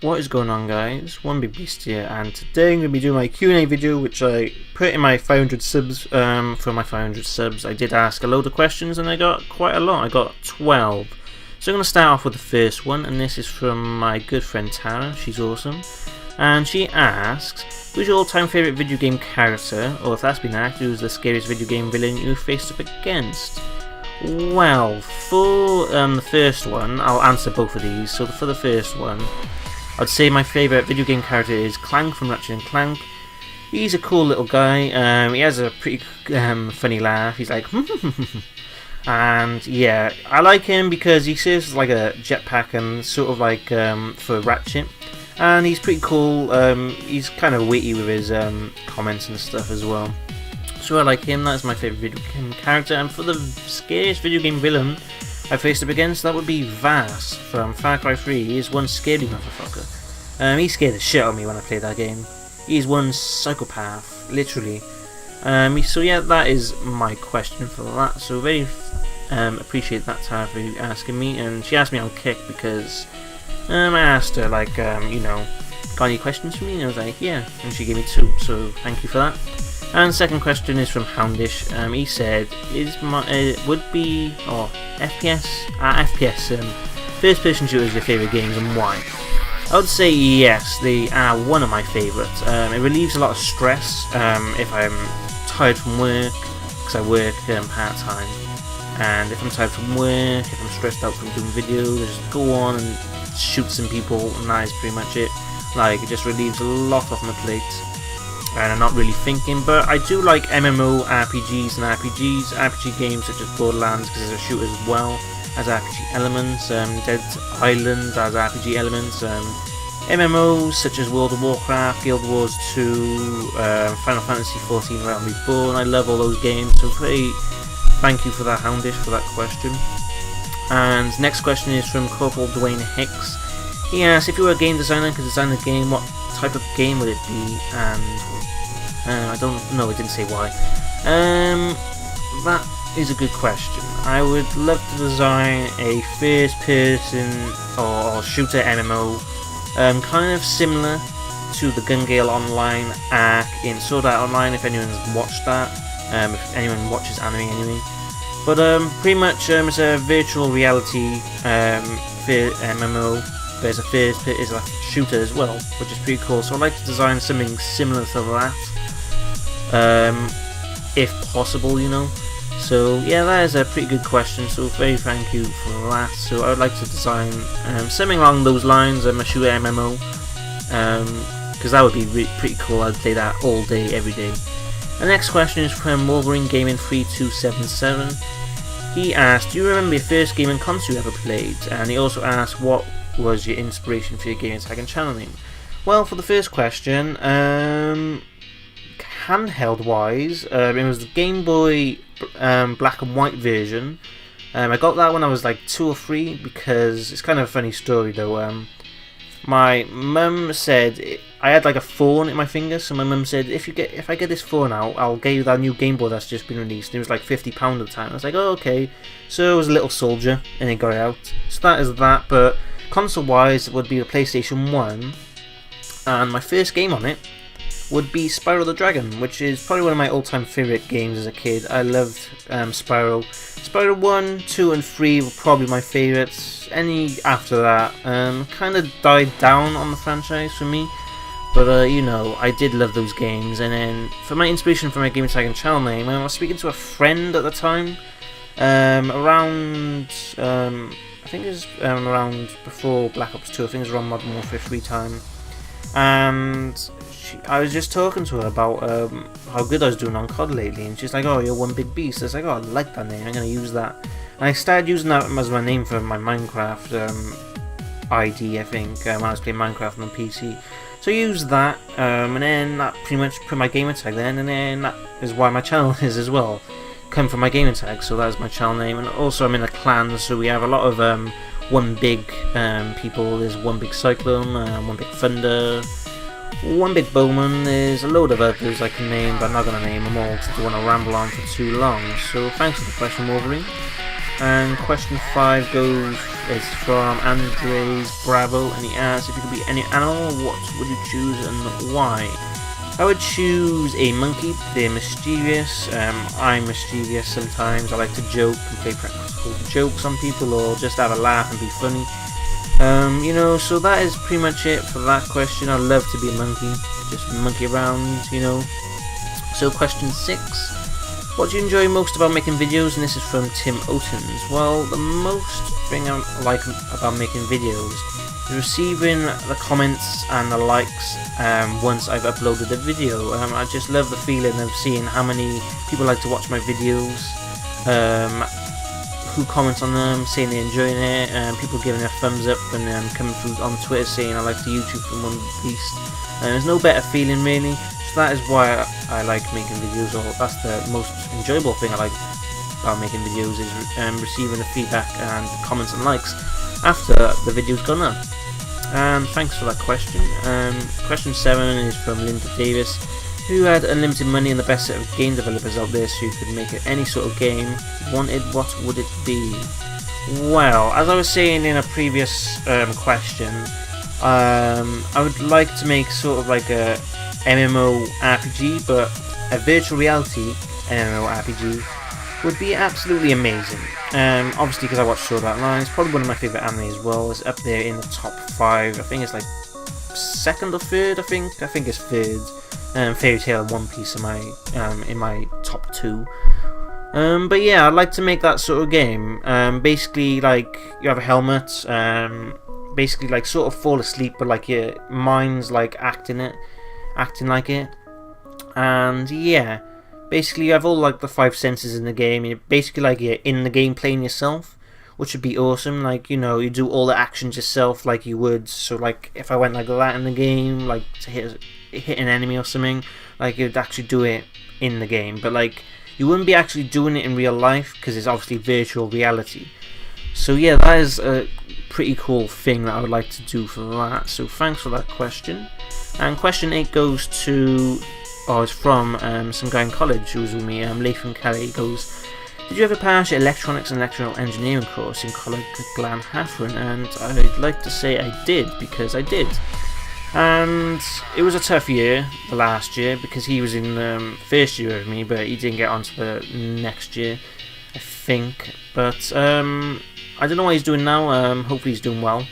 What is going on, guys? One Big Beast here, and today I'm going to be doing my Q&A video, which I put in my 500 subs. For my 500 subs, I did ask a load of questions, and I got quite a lot. I got 12. So I'm going to start off with the first one, and this is from my good friend Tara. She's awesome, and she asks, "Who's your all-time favourite video game character, or if that's been asked, who's the scariest video game villain you faced up against?" Well, for the first one, I'll answer both of these. So for the first one, I'd say my favourite video game character is Clank from Ratchet & Clank. He's a cool little guy. He has a pretty funny laugh. He's like, and yeah, I like him because he serves as like a jetpack and sort of like for Ratchet. And he's pretty cool. He's kind of witty with his comments and stuff as well. So I like him. That's my favourite video game character. And for the scariest video game villain I faced up against, that would be Vaas from Far Cry 3. He's one scary motherfucker. He scared the shit out of me when I played that game. He's one psychopath, literally. So yeah, that is my question for that. So very appreciate that, Tara, for asking me. And she asked me on Kick because I asked her, like, you know, got any questions for me? And I was like, yeah. And she gave me 2, so thank you for that. And second question is from Houndish. He said, would be FPS first person shooters your favourite games and why? I would say yes, they are one of my favourites. It relieves a lot of stress if I'm tired from work, because I work part time, and if I'm tired from work, if I'm stressed out from doing videos, I just go on and shoot some people, and that is pretty much it. Like, it just relieves a lot off my plate, and I'm not really thinking. But I do like MMO RPGs and RPG games such as Borderlands, because there's a shooter as well as RPG elements. Dead Island has RPG elements. MMOs such as World of Warcraft, Guild Wars 2, Final Fantasy 14 Realm Reborn. I love all those games. So thank you for that, Houndish, for that question. And next question is from Corporal Dwayne Hicks. He asks, if you were a game designer and could design a game, what type of game would it be? And I don't know, it didn't say why. That is a good question. I would love to design a first person or shooter MMO, kind of similar to the Gun Gale Online arc in Sword Art Online, if anyone's watched that, if anyone watches anime anyway. But pretty much it's a virtual reality MMO. There's a shooter as well, which is pretty cool. So I'd like to design something similar to that, if possible, you know. So yeah, that is a pretty good question. So very thank you for that. So I would like to design something along those lines, a shooter MMO, because that would be pretty cool. I'd play that all day, every day. The next question is from Wolverine Gaming 3277. He asked, "Do you remember your first gaming console you ever played?" And he also asked, "What was your inspiration for your gaming tag and channel name?" Well, for the first question, handheld wise, it was the Game Boy black and white version. I got that when I was like 2 or 3, because it's kind of a funny story though. My mum said I had like a thorn in my finger, so my mum said, if I get this thorn out, I'll get you that new Game Boy that's just been released. And it was like £50 at the time. I was like, oh, okay. So it was a little soldier, and it got it out. So that is that. But console wise, it would be the PlayStation 1, and my first game on it would be Spyro the Dragon, which is probably one of my all-time favourite games as a kid. I loved Spyro. Spyro 1, 2 and 3 were probably my favourites. Any after that kind of died down on the franchise for me. But you know, I did love those games. And then for my inspiration for my gaming tag and channel name, I was speaking to a friend at the time, around I think it was around before Black Ops 2, I think it was around Modern Warfare 3 time. And I was just talking to her about how good I was doing on COD lately, and she's like, "Oh, you're One Big Beast." I was like, "Oh, I like that name, I'm going to use that." And I started using that as my name for my Minecraft ID, I think, when I was playing Minecraft on PC. So I used that, and then that pretty much put my gamer tag then, and then that is why my channel is as well. Come from my gamer tag, so that is my channel name. And also I'm in a clan, so we have a lot of One Big people. There's One Big Cyclone, One Big Thunder, One Big Bowman. There's a load of others I can name, but I'm not going to name them all because I don't want to ramble on for too long. So thanks for the question, Wolverine. And question 5 goes It's from Andres Bravo, and he asks, if you could be any animal, what would you choose and why? I would choose a monkey. They're mischievous. I'm mischievous sometimes. I like to joke and play practical jokes on people, or just have a laugh and be funny. You know, so that is pretty much it for that question. I'd love to be a monkey, just monkey around, you know. So question 6. What do you enjoy most about making videos? And this is from Tim Otens. Well, the most thing I like about making videos is receiving the comments and the likes once I've uploaded a video. I just love the feeling of seeing how many people like to watch my videos, who comment on them, saying they're enjoying it, and people giving a thumbs up, and then coming through on Twitter saying I like the YouTube from One Beast. There's no better feeling really. That is why I like making videos, or that's the most enjoyable thing I like about making videos, is receiving the feedback and comments and likes after the video's gone up. And thanks for that question. Question 7 is from Linda Davis, who had unlimited money and the best set of game developers out there, so you could make any sort of game you wanted. What would it be? Well, as I was saying in a previous question, I would like to make sort of like a MMORPG, but a virtual reality MMORPG would be absolutely amazing. Obviously, because I watched Sword Art Online, it's probably one of my favourite anime as well. It's up there in the top 5. I think it's like 2nd or 3rd. I think it's 3rd. Fairy Tail and One Piece are in my top 2. But yeah, I'd like to make that sort of game. Basically, like, you have a helmet. Basically, like, sort of fall asleep, but like your mind's like acting like it. And yeah, basically you have all like the 5 senses in the game. You're basically like you're in the game playing yourself, which would be awesome. Like, you know, you do all the actions yourself like you would. So like if I went like that in the game, like to hit an enemy or something, like you'd actually do it in the game. But like you wouldn't be actually doing it in real life, because it's obviously virtual reality. So yeah, that is a pretty cool thing that I would like to do for that. So thanks for that question. And question 8 goes to, it's from some guy in college who was with me, Latham Kelly. He goes, did you ever pass your electronics and electrical engineering course in college at Glenhaffron? And I'd like to say I did, because I did. And it was a tough year, the last year, because he was in first year with me, but he didn't get on to the next year, I think. But I don't know what he's doing now. Hopefully he's doing well.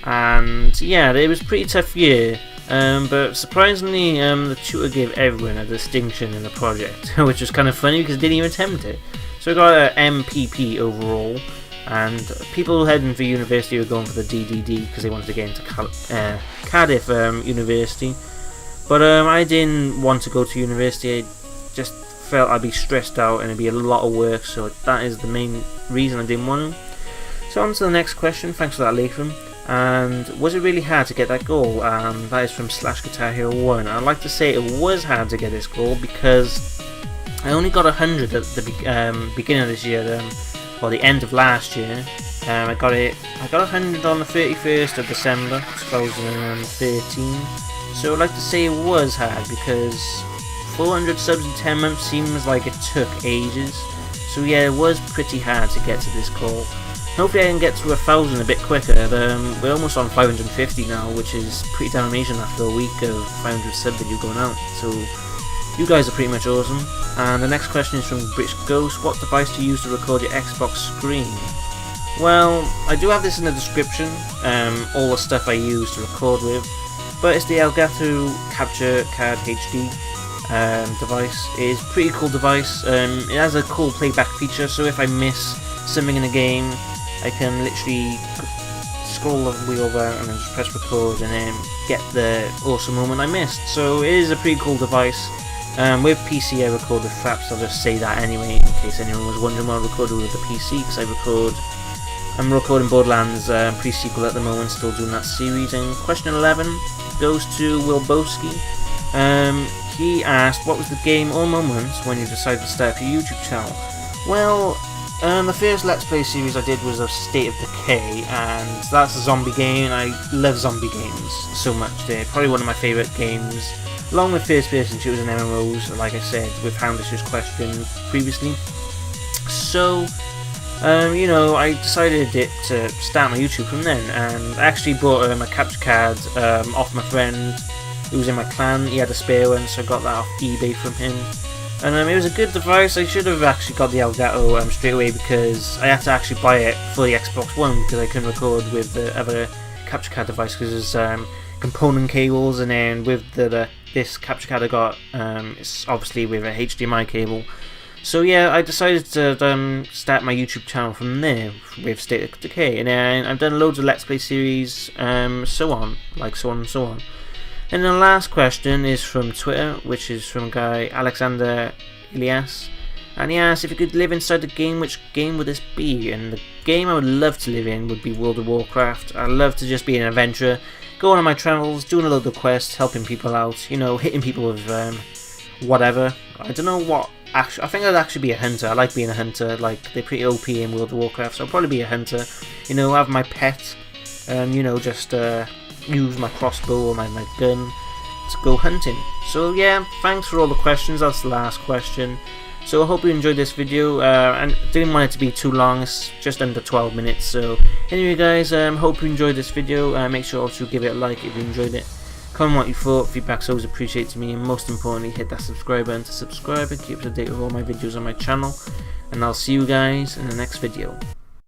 And yeah, it was a pretty tough year. But surprisingly, the tutor gave everyone a distinction in the project, which was kind of funny because he didn't even attempt it. So I got an MPP overall, and people heading for university were going for the DDD because they wanted to get into Cardiff University. But I didn't want to go to university. I just felt I'd be stressed out and it'd be a lot of work, so that is the main reason I didn't want to. So on to the next question. Thanks for that, Latham. And was it really hard to get that goal? That is from Slash Guitar Hero 1. I'd like to say it was hard to get this goal because I only got 100 at the beginning of this year, or the end of last year. I got 100 on the 31st of December 2013. So I'd like to say it was hard because 400 subs in 10 months seems like it took ages. So yeah, it was pretty hard to get to this goal. Hopefully I can get to 1,000 a bit quicker. We're almost on 550 now, which is pretty damn amazing after a week of 500 sub video going out. So you guys are pretty much awesome. And the next question is from British Ghost. What device do you use to record your Xbox screen? Well, I do have this in the description, all the stuff I use to record with, but it's the Elgato Capture Card HD device. It is a pretty cool device. It has a cool playback feature, so if I miss something in a game, I can literally scroll the wheel over and then just press record and then get the awesome moment I missed. So it is a pretty cool device. With PC I record with Fraps, I'll just say that anyway in case anyone was wondering why I recorded with the PC, because I'm recording Borderlands pre-sequel at the moment, still doing that series. And question 11 goes to Will Boski. He asked, what was the game or moment when you decided to start up your YouTube channel? Well, the first Let's Play series I did was of State of Decay, and that's a zombie game. I love zombie games so much. They're probably one of my favourite games, along with first-person shooters and MMOs, like I said with Houndish's question previously. So You know, I decided to start my YouTube from then, and I actually bought a capture card off my friend who was in my clan. He had a spare one, so I got that off eBay from him. And it was a good device. I should have actually got the Elgato straight away, because I had to actually buy it for the Xbox One because I couldn't record with the other capture card device because there's component cables, and then with this capture card I got, it's obviously with a HDMI cable. So yeah, I decided to start my YouTube channel from there with State of Decay, and then I've done loads of Let's Play series, so on and so on. And the last question is from Twitter, which is from a guy, Alexander Elias, and he asked if you could live inside the game, which game would this be? And the game I would love to live in would be World of Warcraft. I'd love to just be an adventurer, going on my travels, doing a load of quests, helping people out, you know, hitting people with whatever. I don't know what. Actually, I think I'd actually be a hunter. I like being a hunter. Like, they're pretty OP in World of Warcraft, so I'll probably be a hunter. You know, have my pet, and you know, just use my crossbow or my gun to go hunting. So yeah, thanks for all the questions. That's the last question. So I hope you enjoyed this video, and didn't want it to be too long. It's just under 12 minutes. So anyway, guys, hope you enjoyed this video. Make sure also to give it a like if you enjoyed it. Comment what you thought. Feedback's always appreciated to me, and most importantly, hit that subscribe button to subscribe and keep up to date with all my videos on my channel. And I'll see you guys in the next video.